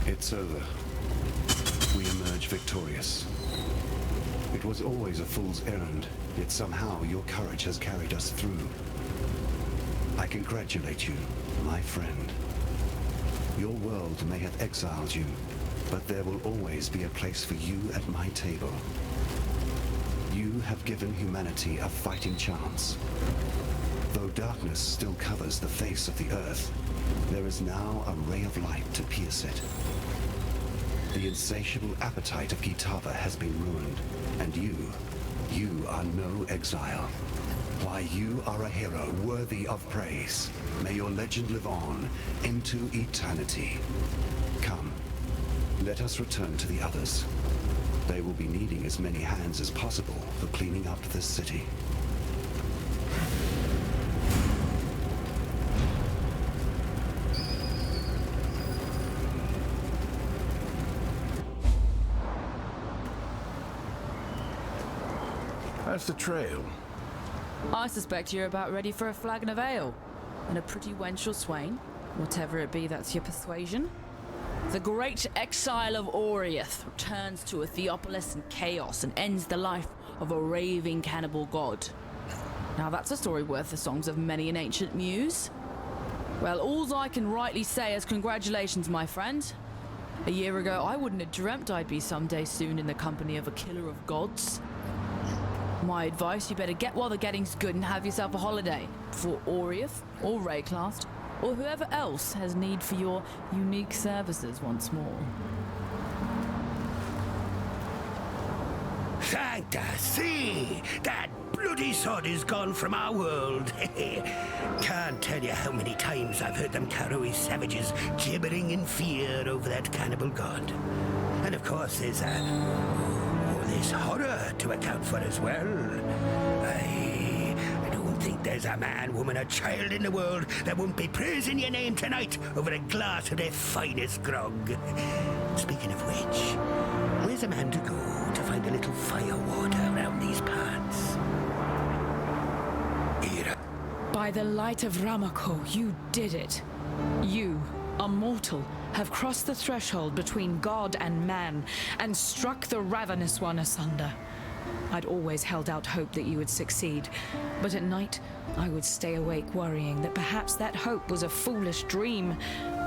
It's over. We emerge victorious. It was always a fool's errand, yet somehow your courage has carried us through. I congratulate you, my friend. Your world may have exiled you, but there will always be a place for you at my table. You have given humanity a fighting chance. Though darkness still covers the face of the earth, there is now a ray of light to pierce it. The insatiable appetite of Kitava has been ruined, and you are no exile. Why, you are a hero worthy of praise. May your legend live on into eternity. Come, let us return to the others. They will be needing as many hands as possible for cleaning up this city. That's the trail. I suspect you're about ready for a flagon of ale. And a pretty wench or swain, whatever it be that's your persuasion. The great exile of Oriath returns to a Theopolis in chaos and ends the life of a raving cannibal god. Now that's a story worth the songs of many an ancient muse. Well, alls I can rightly say is congratulations, my friend. A year ago, I wouldn't have dreamt I'd be someday soon in the company of a killer of gods. My advice, you better get while the getting's good and have yourself a holiday before Oriath or Rayclast or whoever else has need for your unique services once more. Sancta, see! That bloody sod is gone from our world. Can't tell you how many times I've heard them Karoi savages gibbering in fear over that cannibal god. And of course there's this horror to account for as well. I don't think there's a man, woman, or child in the world that won't be praising your name tonight over a glass of their finest grog. Speaking of which, where's a man to go to find a little fire water around these parts? Here. By the light of Ramako, you did it. You, a mortal, have crossed the threshold between God and man and struck the ravenous one asunder. I'd always held out hope that you would succeed, but at night I would stay awake worrying that perhaps that hope was a foolish dream.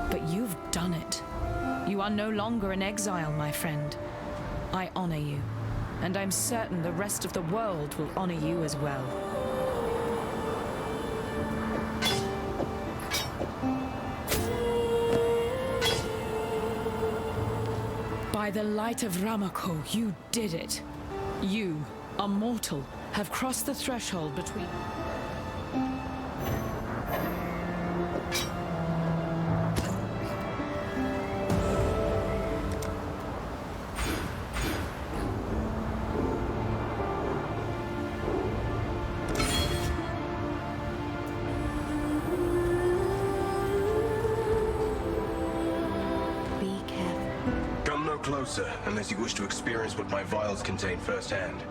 But you've done it. You are no longer an exile, my friend. I honor you, and I'm certain the rest of the world will honor you as well. By the light of Ramako, you did it. You, a mortal, have crossed the threshold between... Closer, unless you wish to experience what my vials contain firsthand.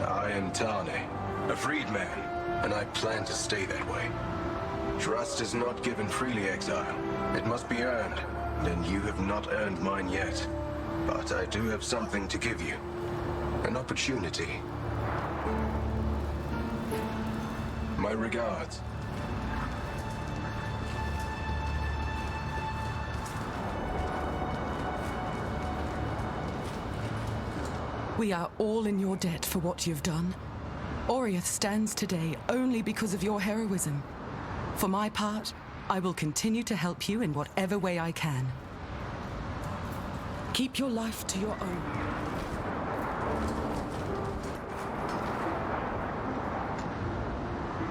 I am Tane, a freedman, and I plan to stay that way. Trust is not given freely, exile. It must be earned, and you have not earned mine yet. But I do have something to give you. An opportunity. My regards. We are all in your debt for what you've done. Oriath stands today only because of your heroism. For my part, I will continue to help you in whatever way I can. Keep your life to your own.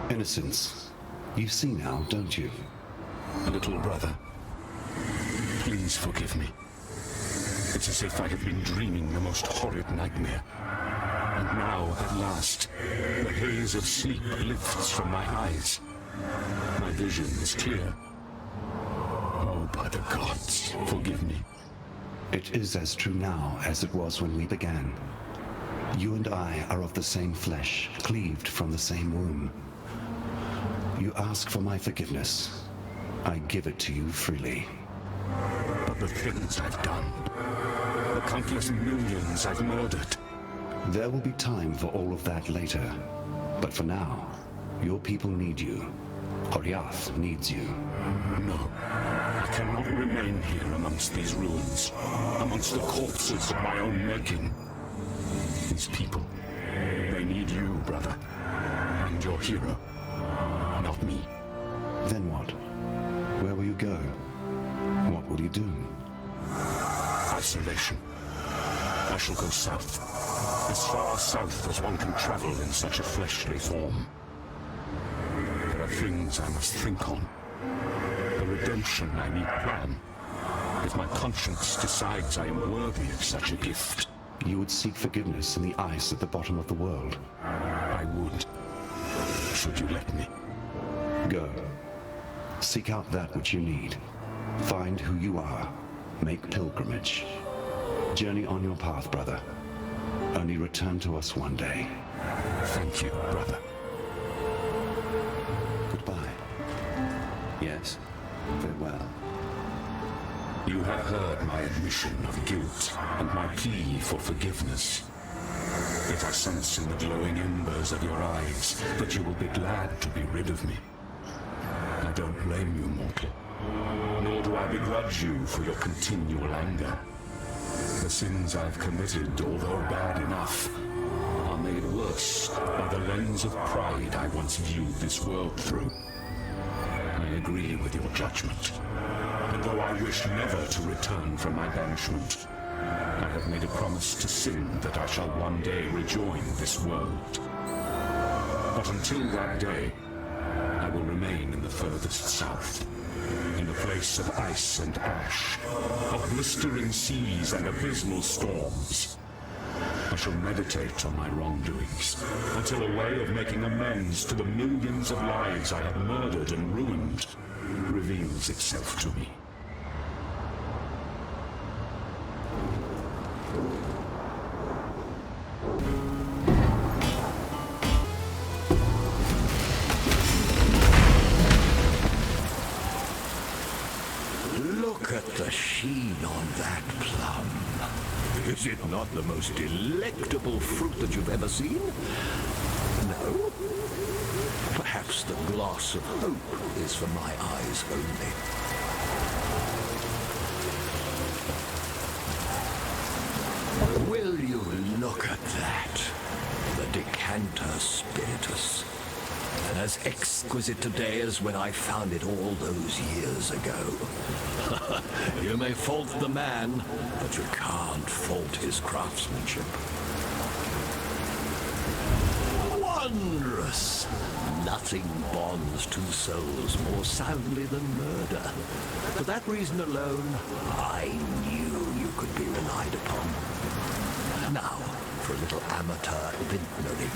Innocence. You see now, don't you? Little brother, please forgive me. It's as if I have been dreaming the most horrid nightmare. And now, at last, the haze of sleep lifts from my eyes. My vision is clear. Oh, by the gods, forgive me. It is as true now as it was when we began. You and I are of the same flesh, cleaved from the same womb. You ask for my forgiveness. I give it to you freely. But the things I've done. The countless millions I've murdered. There will be time for all of that later. But for now, your people need you. Oriath needs you. No, I cannot remain here amongst these ruins, amongst the corpses of my own making. These people, they need you, brother, and your hero, not me. Then what? Where will you go? What will you do? Isolation. I shall go south. As far south as one can travel in such a fleshly form. There are things I must think on. The redemption I need plan. If my conscience decides I am worthy of such a gift. You would seek forgiveness in the ice at the bottom of the world. I would. Should you let me? Go. Seek out that which you need. Find who you are. Make pilgrimage. Journey on your path, brother. Only return to us one day. Thank you, brother. Goodbye. Yes. Farewell. You have heard my admission of guilt and my plea for forgiveness. If I sense in the glowing embers of your eyes that you will be glad to be rid of me, I don't blame you, mortal. Nor do I begrudge you for your continual anger. The sins I've committed, although bad enough, are made worse by the lens of pride I once viewed this world through. I agree with your judgment. And though I wish never to return from my banishment, I have made a promise to sin that I shall one day rejoin this world. But until that day, I will remain in the furthest south, in the place of ice and ash, of blistering seas and abysmal storms. I shall meditate on my wrongdoings, until a way of making amends to the millions of lives I have murdered and ruined reveals itself to me. Look at the sheen on that plum. Is it not the most delectable fruit that you've ever seen? No? Perhaps the gloss of hope is for my eyes only. Will you look at that? The decanter spiritus. As exquisite today as when I found it all those years ago. You may fault the man, but you can't fault his craftsmanship. Wondrous! Nothing bonds two souls more soundly than murder. For that reason alone, I knew you could be relied upon. Now, for a little amateur vintnering.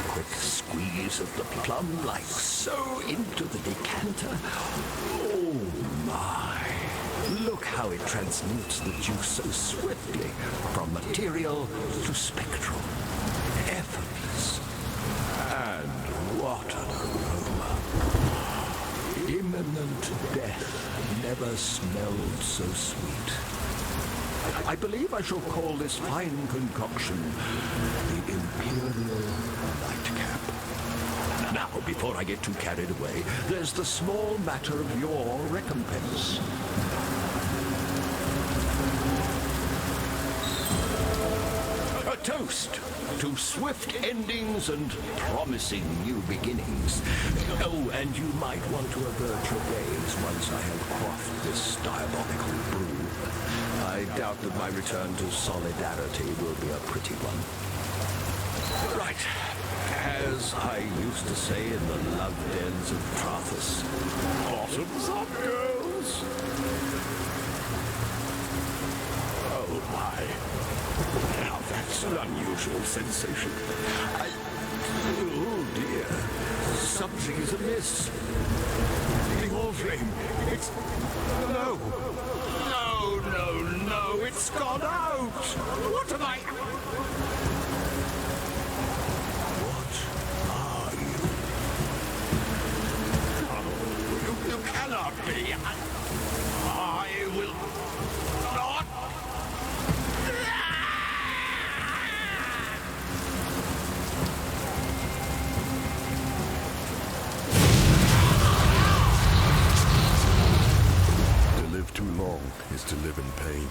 Quick squeeze of the plum, like so, into the decanter. Oh my! Look how it transmutes the juice so swiftly, from material to spectral. Effortless. And what an aroma. Imminent death never smelled so sweet. I believe I shall call this fine concoction the Imperial Nightcap. Now, before I get too carried away, there's the small matter of your recompense. A toast to swift endings and promising new beginnings. Oh, and you might want to avert your gaze once I have quaffed this diabolical brew. I doubt that my return to solidarity will be a pretty one. Right. As I used to say in the love dens of Trathus, bottoms up, girls. Oh, my. Now that's an unusual sensation. Oh, dear. Something is amiss. The All Flame. It's... No. No, it's gone out! What am I... What are you? No, you cannot be. I will... live in pain.